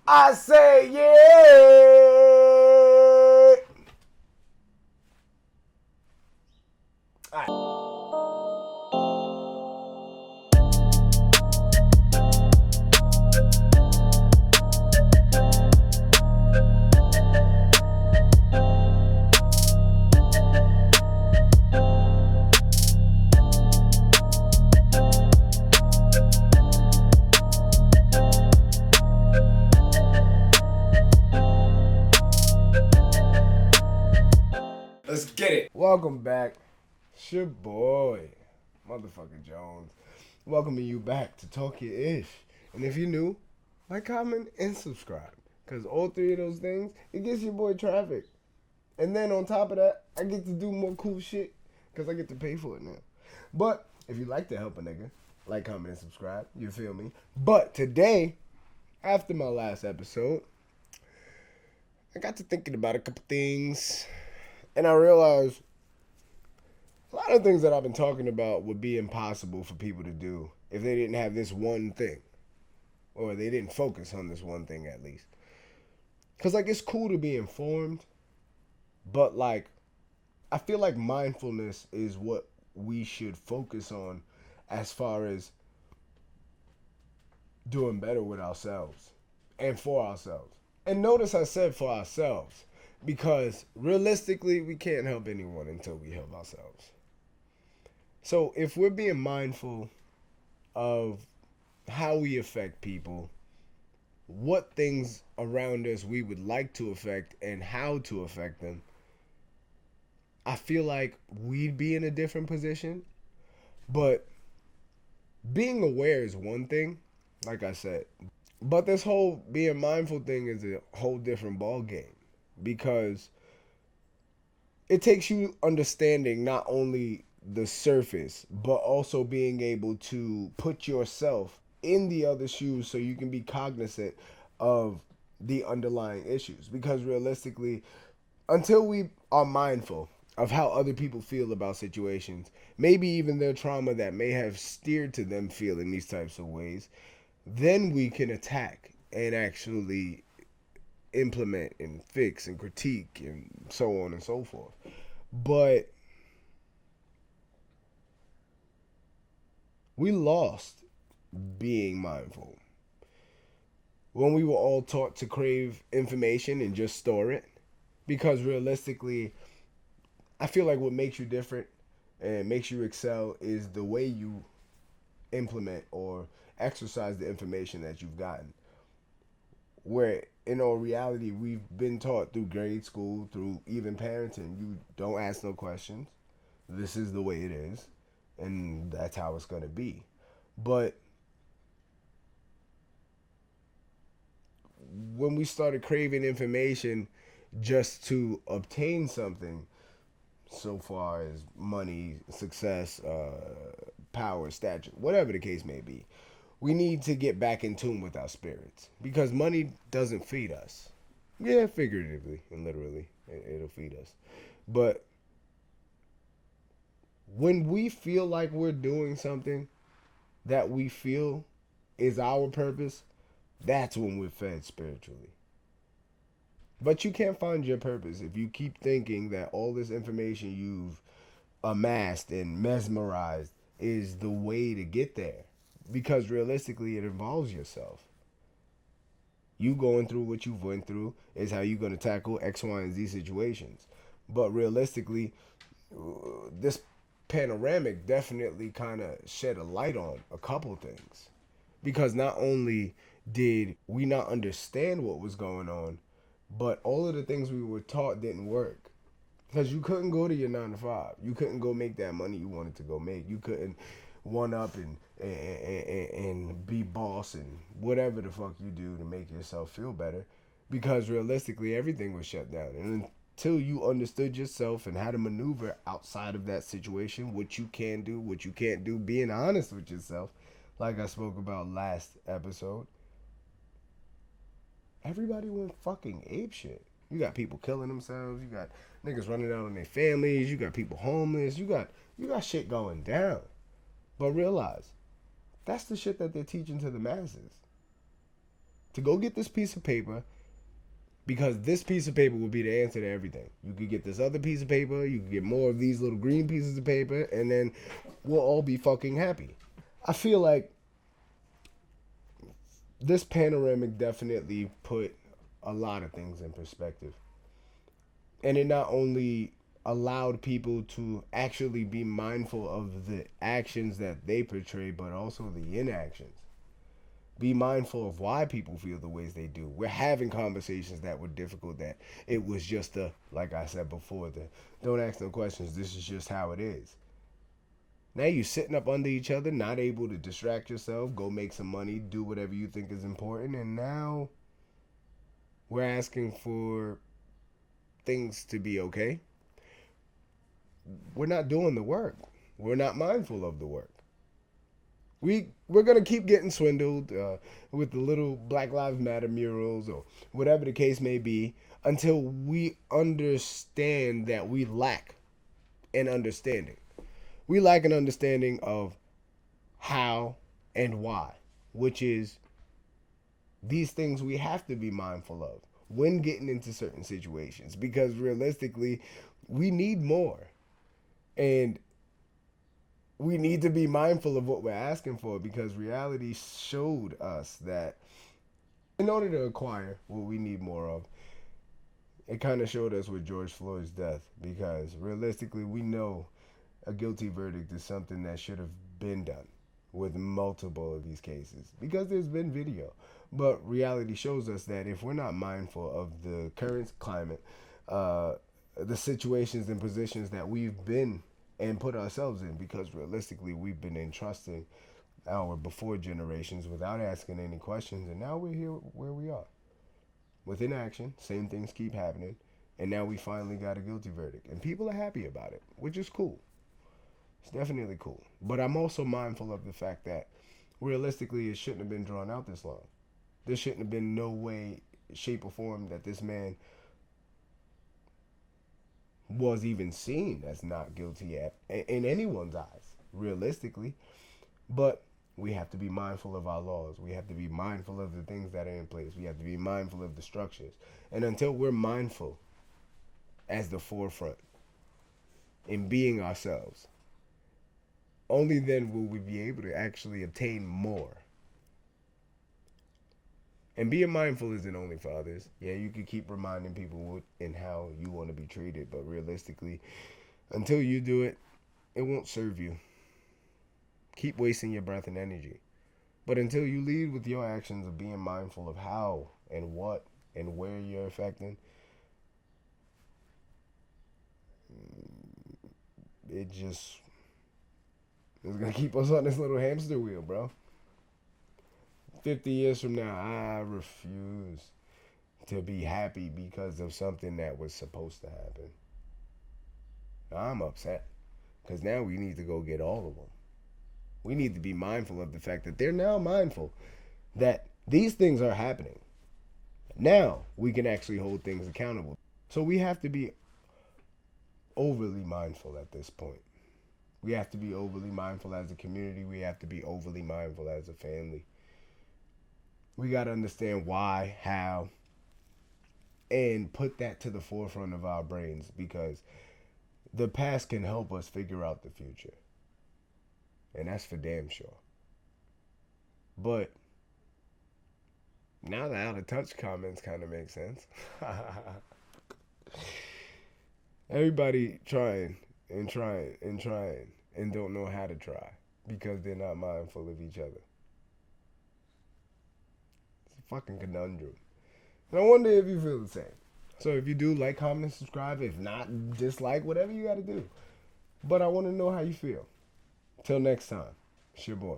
I say yeah. All right. Let's get it. Welcome back. It's your boy, motherfucking Jones. Welcoming you back to Talk Your Ish. And if you're new, like, comment, and subscribe. Because all three of those things, it gets your boy traffic. And then on top of that, I get to do more cool shit. Because I get to pay for it now. But if you like to help a nigga, like, comment, and subscribe. You feel me? But today, after my last episode, I got to thinking about a couple things. And I realized a lot of things that I've been talking about would be impossible for people to do if they didn't have this one thing. Or they didn't focus on this one thing at least. Because, like, it's cool to be informed. But, like, I feel like mindfulness is what we should focus on as far as doing better with ourselves. And for ourselves. And notice I said for ourselves. Because realistically, we can't help anyone until we help ourselves. So if we're being mindful of how we affect people, what things around us we would like to affect, and how to affect them, I feel like we'd be in a different position. But being aware is one thing, like I said. But this whole being mindful thing is a whole different ball game. Because it takes you understanding not only the surface, but also being able to put yourself in the other shoes so you can be cognizant of the underlying issues. Because realistically, until we are mindful of how other people feel about situations, maybe even their trauma that may have steered to them feeling these types of ways, then we can attack and actually implement and fix and critique and so on and so forth. But we lost being mindful when we were all taught to crave information and just store it. Because realistically, I feel like what makes you different and makes you excel is the way you implement or exercise the information that you've gotten. Where in all reality, we've been taught through grade school, through even parenting, you don't ask no questions. This is the way it is, and that's how it's going to be. But when we started craving information just to obtain something, so far as money, success, power, stature, whatever the case may be, we need to get back in tune with our spirits. Because money doesn't feed us. Yeah, figuratively and literally, it'll feed us. But when we feel like we're doing something that we feel is our purpose, that's when we're fed spiritually. But you can't find your purpose if you keep thinking that all this information you've amassed and mesmerized is the way to get there. Because realistically, it involves yourself. You going through what you've went through is how you're going to tackle X, Y, and Z situations. But realistically, this panoramic definitely kind of shed a light on a couple things. Because not only did we not understand what was going on, but all of the things we were taught didn't work. Because you couldn't go to your 9 to 5. You couldn't go make that money you wanted to go make. You couldn't one up and be boss and whatever the fuck you do to make yourself feel better. Because realistically, everything was shut down. And until you understood yourself and how to maneuver outside of that situation, what you can do, what you can't do, being honest with yourself, like I spoke about last episode, everybody went fucking apeshit. You got people killing themselves. You got niggas running out on their families. You got people homeless. You got shit going down. But realize, that's the shit that they're teaching to the masses. to go get this piece of paper, because this piece of paper will be the answer to everything. You could get this other piece of paper, you could get more of these little green pieces of paper, and then we'll all be fucking happy. I feel like this panoramic definitely put a lot of things in perspective. And it not only allowed people to actually be mindful of the actions that they portray, but also the inactions. Be mindful of why people feel the ways they do. We're having conversations that were difficult, that it was just like I said before, the don't ask no questions, this is just how it is. Now you're sitting up under each other, not able to distract yourself, go make some money, do whatever you think is important, and now we're asking for things to be okay. We're not doing the work. We're not mindful of the work. We're gonna keep getting swindled with the little Black Lives Matter murals or whatever the case may be, until we understand that we lack an understanding. We lack an understanding of how and why, which is these things we have to be mindful of when getting into certain situations, because realistically, we need more. And we need to be mindful of what we're asking for, because reality showed us that in order to acquire what we need more of, it kind of showed us with George Floyd's death, because realistically, we know a guilty verdict is something that should have been done with multiple of these cases, because there's been video. But reality shows us that if we're not mindful of the current climate, the situations and positions that we've been and put ourselves in, because realistically we've been entrusting our before generations without asking any questions, and now we're here where we are with inaction. Same things keep happening, and now we finally got a guilty verdict, and people are happy about it, which is cool. It's definitely cool. But I'm also mindful of the fact that realistically it shouldn't have been drawn out this long. There shouldn't have been no way, shape, or form that this man was even seen as not guilty in anyone's eyes, realistically. But we have to be mindful of our laws. We have to be mindful of the things that are in place. We have to be mindful of the structures. And until we're mindful as the forefront in being ourselves, only then will we be able to actually obtain more. And being mindful isn't only for others. Yeah, you can keep reminding people what and how you want to be treated, but realistically, until you do it, it won't serve you. Keep wasting your breath and energy. But until you lead with your actions of being mindful of how and what and where you're affecting, it just is going to keep us on this little hamster wheel, bro. 50 years from now, I refuse to be happy because of something that was supposed to happen. I'm upset, because now we need to go get all of them. We need to be mindful of the fact that they're now mindful that these things are happening. Now we can actually hold things accountable. So we have to be overly mindful at this point. We have to be overly mindful as a community. We have to be overly mindful as a family. We got to understand why, how, and put that to the forefront of our brains, because the past can help us figure out the future. And that's for damn sure. But now the out of touch comments kind of make sense. Everybody trying and trying and trying and don't know how to try because they're not mindful of each other. It's a fucking conundrum. And I wonder if you feel the same. So if you do, like, comment, and subscribe. If not, dislike, whatever you got to do. But I want to know how you feel. Till next time, it's your boy.